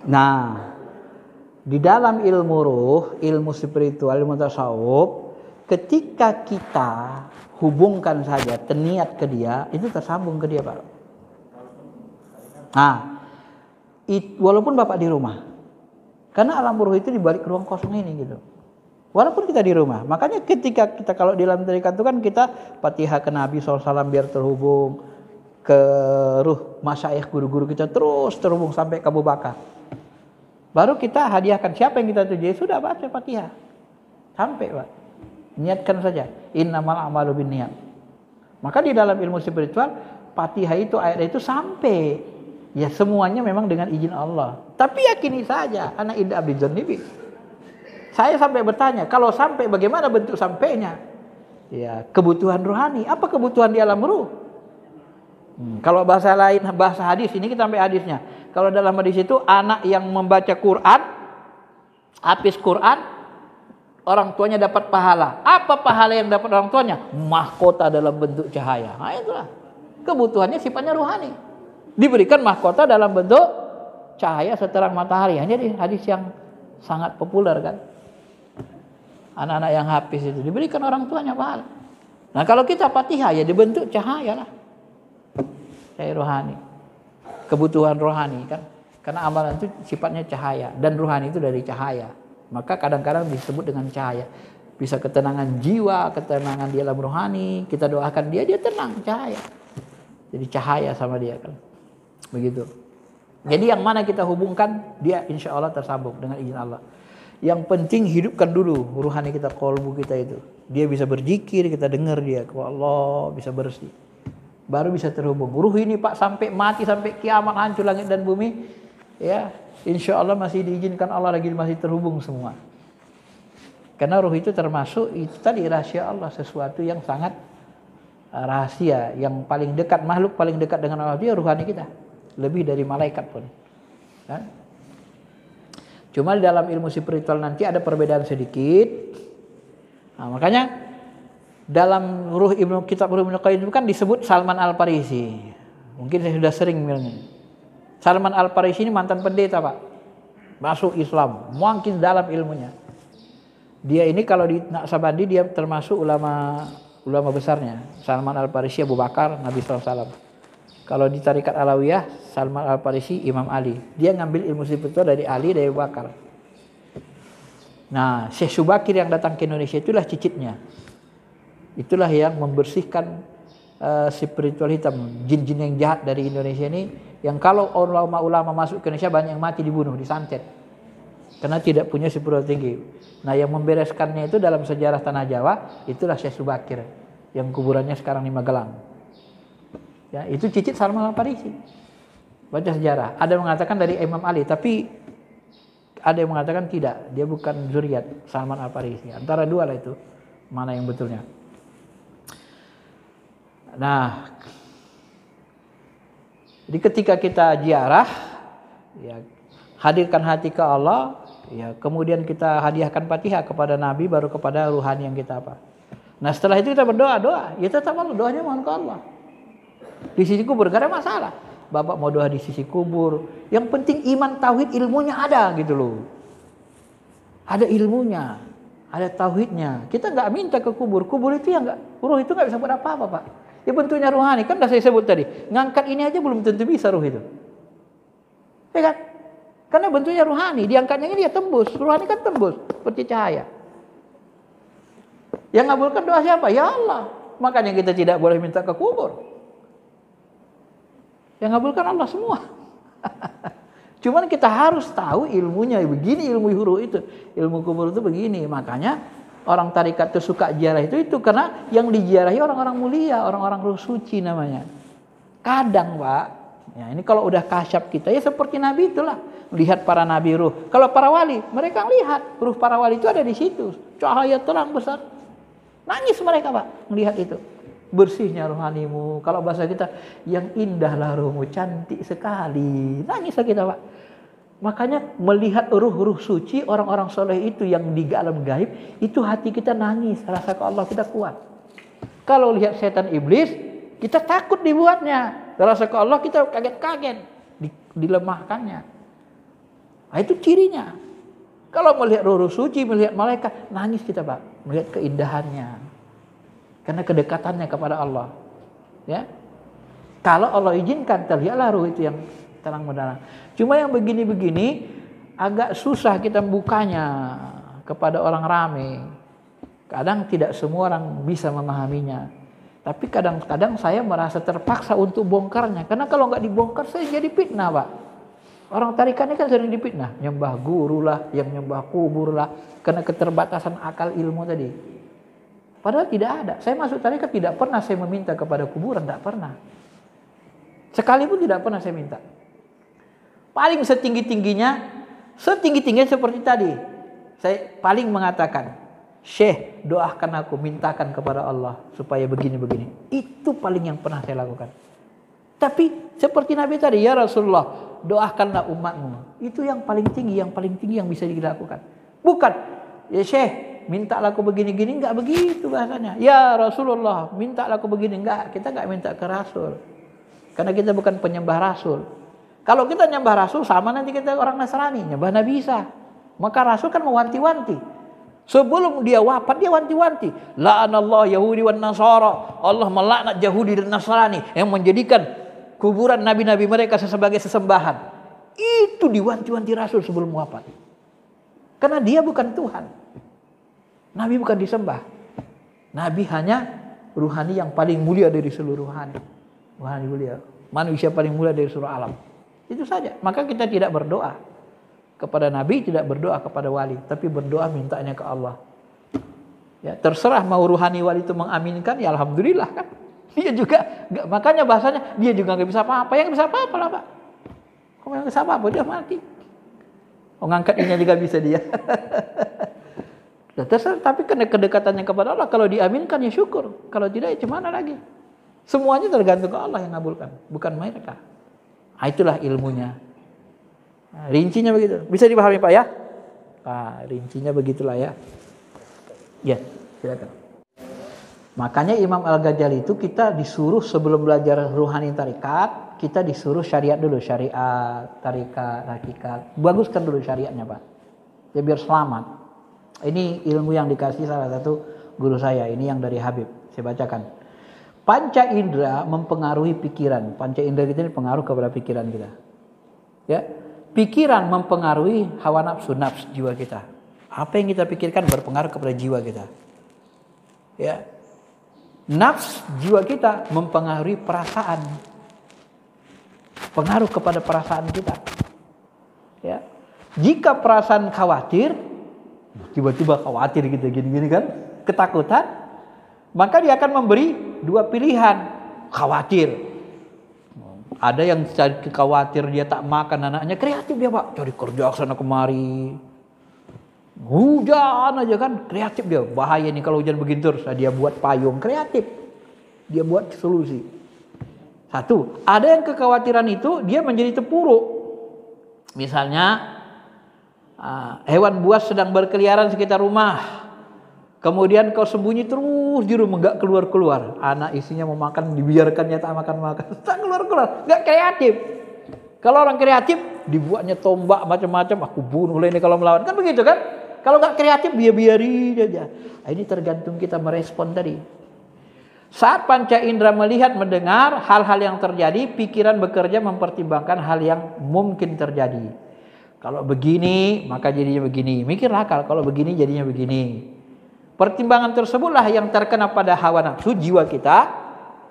Nah, di dalam ilmu ruh, ilmu spiritual, ilmu tasawuf, ketika kita hubungkan saja niat ke dia, itu tersambung ke dia, Pak. Nah, walaupun Bapak di rumah, karena alam ruh itu di balik ruang kosong ini gitu. Walaupun kita di rumah, makanya ketika kita kalau di dalam tarekat itu kan kita Fatihah ke Nabi SAW biar terhubung ke ruh masyayikh guru-guru kita terus terhubung sampai ke Abu Bakar. Baru kita hadiahkan siapa yang kita tuju, sudah baca Fatihah. Sampai, Pak. Niatkan saja. Innamal a'malu binniyat. Maka di dalam ilmu spiritual, Fatihah itu ayat itu sampai. Ya semuanya memang dengan izin Allah. Tapi yakini saja, ana inda abdi dzanni. Saya sampai bertanya, kalau sampai bagaimana bentuk sampainya? Ya, kebutuhan rohani. Apa kebutuhan di alam ruh? Kalau bahasa lain, bahasa hadis, ini kita sampai hadisnya. Kalau dalam hadis itu anak yang membaca Quran, hafiz Quran, orang tuanya dapat pahala. Apa pahala yang dapat orang tuanya? Mahkota dalam bentuk cahaya. Nah itulah. Kebutuhannya sifatnya rohani. Diberikan mahkota dalam bentuk cahaya seterang matahari. Jadi hadis yang sangat populer kan. Anak-anak yang hafiz itu diberikan orang tuanya pahala. Nah kalau kita Fatihah ya dibentuk cahaya lah. Cahaya rohani. Kebutuhan rohani kan. Karena amalan itu sifatnya cahaya. Dan rohani itu dari cahaya. Maka kadang-kadang disebut dengan cahaya. Bisa ketenangan jiwa, ketenangan di alam rohani. Kita doakan dia, dia tenang, cahaya. Jadi cahaya sama dia kan. Begitu. Jadi yang mana kita hubungkan, dia insya Allah tersambung dengan izin Allah. Yang penting hidupkan dulu ruhani kita, kolbu kita itu. Dia bisa berzikir, kita dengar dia. Kalau Allah bisa bersih. Baru bisa terhubung. Ruh ini Pak sampai mati, sampai kiamat hancur langit dan bumi. Ya, insya Allah masih diizinkan Allah lagi masih terhubung semua. Karena ruh itu termasuk itu tadi rahasia Allah, sesuatu yang sangat rahasia, yang paling dekat, makhluk paling dekat dengan Allah dia ruhani kita, lebih dari malaikat pun. Kan? Cuma di dalam ilmu spiritual nanti ada perbedaan sedikit. Nah, makanya dalam ruh kitab Ruh Ibnu Qayyim itu kan disebut Salman Al-Farisi. Mungkin saya sudah sering bilangnya. Salman Al-Farisi ini mantan pendeta, Pak. Masuk Islam, makin dalam ilmunya. Dia ini kalau di Naqsabandi dia termasuk ulama besarnya. Salman Al-Farisi Abu Bakar, Nabi SAW. Kalau di Tarikat Alawiyah, Salman Al-Farisi Imam Ali. Dia ngambil ilmu spiritual dari Ali, dari Abu Bakar. Nah, Syekh Subakir yang datang ke Indonesia itulah cicitnya. Itulah yang membersihkan spiritual hitam, jin-jin yang jahat dari Indonesia ini. Yang kalau ulama-ulama masuk ke Indonesia banyak yang mati dibunuh, disantet. Karena tidak punya spiritual tinggi. Nah, yang membereskannya itu dalam sejarah Tanah Jawa, itulah Syekh Subakir. Yang kuburannya sekarang di Magelang. Ya, itu cicit Salman Al-Farisi. Baca sejarah. Ada yang mengatakan dari Imam Ali, tapi ada yang mengatakan tidak. Dia bukan zuriat Salman Al-Farisi. Antara dua lah itu. Mana yang betulnya. Nah, jadi ketika kita ziarah, ya, hadirkan hati ke Allah, ya, kemudian kita hadiahkan Fatihah kepada Nabi, baru kepada ruhani yang kita apa. Nah setelah itu kita berdoa, ya tetap Allah, doanya mohon ke Allah. Di sisi kubur gak ada masalah. Bapak mau doa di sisi kubur, yang penting iman tauhid ilmunya ada gitu loh. Ada ilmunya, ada tauhidnya. Kita nggak minta ke kubur. Kubur itu yang nggak, ruh itu nggak bisa buat apa-apa, Pak. Ya bentuknya rohani. Kan udah saya sebut tadi. Ngangkat ini aja belum tentu bisa ruh itu. Ya kan? Karena bentuknya rohani. Diangkatnya ini dia tembus. Rohani kan tembus seperti cahaya. Yang ngabulkan doa siapa? Ya Allah. Makanya kita tidak boleh minta ke kubur. Yang ngabulkan Allah semua. Cuman kita harus tahu ilmunya. Begini ilmu huru itu. Ilmu kubur itu begini. Makanya orang tarikat itu suka ziarah itu karena yang diziarahi orang-orang mulia. Orang-orang ruh suci namanya. Kadang Pak. Ya, ini kalau udah kasyaf kita. Ya seperti Nabi itulah. Lihat para nabi ruh. Kalau para wali. Mereka lihat. Ruh para wali itu ada di situ. Cahaya terang besar. Nangis mereka Pak. Melihat itu. Bersihnya rohanimu. Kalau bahasa kita, yang indahlah ruhmu, cantik sekali. Nangislah kita Pak. Makanya melihat ruh-ruh suci, orang-orang soleh itu yang di alam gaib, itu hati kita nangis. Rasa ke Allah kita kuat. Kalau lihat setan iblis, kita takut dibuatnya. rasa ke Allah kita kaget-kaget dilemahkannya. Nah, itu cirinya. Kalau melihat ruh suci, melihat malaikat, nangis kita, Pak, melihat keindahannya. Karena kedekatannya kepada Allah. Ya. Kalau Allah izinkan, terlihatlah ruh itu yang terang benderang. Cuma yang begini-begini agak susah kita membukanya kepada orang ramai. Kadang tidak semua orang bisa memahaminya. Tapi kadang-kadang saya merasa terpaksa untuk bongkarnya. Karena kalau nggak dibongkar, saya jadi fitnah, Pak. Orang tarikan ini kan sering dipitnah. Nyembah guru lah, yang nyembah kubur lah. Karena keterbatasan akal ilmu tadi. Padahal tidak ada. Saya masuk tarikat tidak pernah saya meminta kepada kuburan. Tidak pernah. Sekalipun tidak pernah saya minta. Paling setinggi-tingginya seperti tadi. Saya paling mengatakan, Syekh, doakan aku, mintakan kepada Allah supaya begini-begini. Itu paling yang pernah saya lakukan. Tapi seperti Nabi tadi, ya Rasulullah, doakanlah umatmu. Itu yang paling tinggi yang bisa dilakukan. Bukan, ya Syekh, mintalah aku begini-gini, enggak begitu bahasanya. Ya Rasulullah, mintalah aku begini, enggak. Kita enggak minta ke Rasul. Karena kita bukan penyembah Rasul. Kalau kita nyembah Rasul, sama nanti kita orang Nasrani, nyembah Nabi Isa. Maka Rasul kan mewanti-wanti. Sebelum dia wafat, dia wanti-wanti. La'anallah Yahudi wan Nasara. Allah melaknat Yahudi dan Nasrani yang menjadikan kuburan nabi-nabi mereka sebagai sesembahan. Itu diwanti-wanti Rasul sebelum wafat. Karena dia bukan Tuhan. Nabi bukan disembah. Nabi hanya ruhani yang paling mulia dari seluruh ruhani. Ruhani mulia. Manusia paling mulia dari seluruh alam. Itu saja. Maka kita tidak berdoa kepada Nabi, tidak berdoa kepada wali. Tapi berdoa mintanya ke Allah. Ya, terserah mau ruhani wali itu mengaminkan, ya alhamdulillah kan. Dia juga, makanya bahasanya dia juga nggak bisa apa-apa. Yang bisa apa-apa lah, Pak. Kalau yang bisa apa-apa, dia mati. Ngangkat ini juga bisa dia. Terserah, tapi karena kedekatannya kepada Allah, kalau diaminkan ya syukur. Kalau tidak ya gimana lagi. Semuanya tergantung ke Allah yang ngabulkan, bukan mereka. Nah, itulah ilmunya. Nah, rincinya begitu. Bisa dipahami Pak ya? Nah, rincinya begitulah ya. Ya, silakan. Makanya Imam Al-Ghazali itu kita disuruh sebelum belajar ruhani tarikat, kita disuruh syariat dulu, syariat, tarikat, hakikat. Baguskan dulu syariatnya Pak. Ya biar selamat. Ini ilmu yang dikasih salah satu guru saya, ini yang dari Habib. Saya bacakan. Panca indera mempengaruhi pikiran. Panca indera kita ini pengaruh kepada pikiran kita. Ya. Pikiran mempengaruhi hawa nafsu jiwa kita. Apa yang kita pikirkan berpengaruh kepada jiwa kita. Ya. Nafs jiwa kita mempengaruhi perasaan. Pengaruh kepada perasaan kita. Ya. Jika perasaan khawatir, tiba-tiba khawatir gitu gini-gini kan, ketakutan, maka dia akan memberi dua pilihan. Khawatir. Ada yang cari khawatir dia tak makan anaknya, kreatif dia Pak, cari kerja sana kemari. Hujan aja kan, kreatif dia. Bahaya nih kalau hujan begini terus. Dia buat payung, kreatif. Dia buat solusi. Satu, ada yang kekhawatiran itu dia menjadi terpuruk. Misalnya hewan buas sedang berkeliaran sekitar rumah. Kemudian kau sembunyi terus di rumah, enggak keluar-keluar. Anak isinya mau makan, dibiarkannya tak makan-makan. Tak keluar-keluar, enggak kreatif. Kalau orang kreatif, dibuatnya tombak macam-macam. Aku bunuh ini kalau melawan. Kan begitu kan? Kalau enggak kreatif, dia biarin aja. Ini tergantung kita merespon tadi. Saat panca indera melihat, mendengar hal-hal yang terjadi, pikiran bekerja mempertimbangkan hal yang mungkin terjadi. Kalau begini, maka jadinya begini. Mikirlah kalau begini jadinya begini. Pertimbangan tersebutlah yang terkena pada hawa nafsu jiwa kita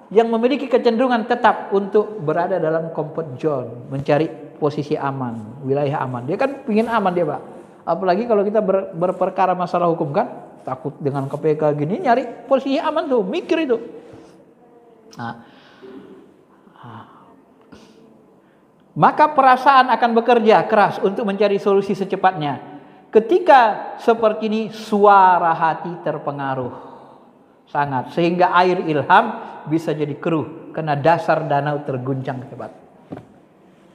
yang memiliki kecenderungan tetap untuk berada dalam comfort zone, mencari posisi aman, wilayah aman. Dia kan ingin aman dia Pak. Apalagi kalau kita berperkara masalah hukum kan, takut dengan KPK gini, nyari posisi aman tuh, mikir itu. Maka perasaan akan bekerja keras untuk mencari solusi secepatnya. Ketika seperti ini suara hati terpengaruh sangat sehingga air ilham bisa jadi keruh karena dasar danau terguncang hebat.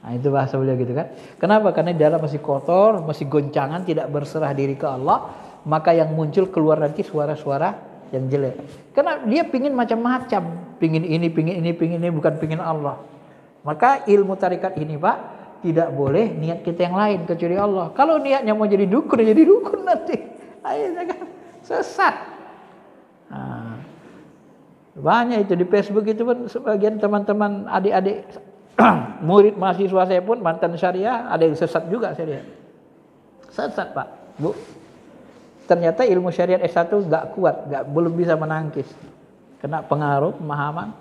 Nah itu bahasa beliau gitu kan. Kenapa? Karena dalam masih kotor, masih goncangan, tidak berserah diri ke Allah, maka yang muncul keluar nanti suara-suara yang jelek. Karena dia pingin macam-macam, pingin ini, bukan pingin Allah. Maka ilmu tarikat ini Pak, tidak boleh niat kita yang lain kecuali Allah. Kalau niatnya mau jadi dukun nanti. Akhirnya kan sesat. Nah, banyak itu di Facebook itu pun sebagian teman-teman adik-adik murid mahasiswa saya pun mantan syariah ada yang sesat juga saya lihat. Sesat Pak, Bu. Ternyata ilmu syariat S1 nggak kuat, belum bisa menangkis. Kena pengaruh pemahaman.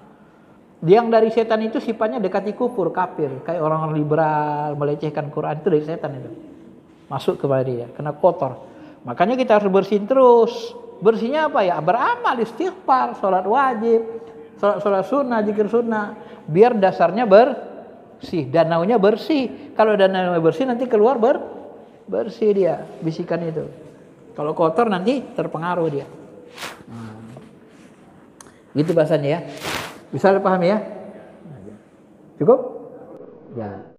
Yang dari setan itu sifatnya dekati kufur, kafir, kayak orang-orang liberal melecehkan Quran, itu dari setan itu. Masuk kepada dia, kena kotor. Makanya kita harus bersihin terus. Bersihnya apa ya? Beramal, istighfar, sholat wajib, sholat sunnah, zikir sunnah. Biar dasarnya bersih, danaunya bersih. Kalau danaunya bersih nanti keluar bersih dia, bisikan itu. Kalau kotor nanti terpengaruh dia. Gitu bahasanya ya. Bisa dipahami ya? Cukup? Ya.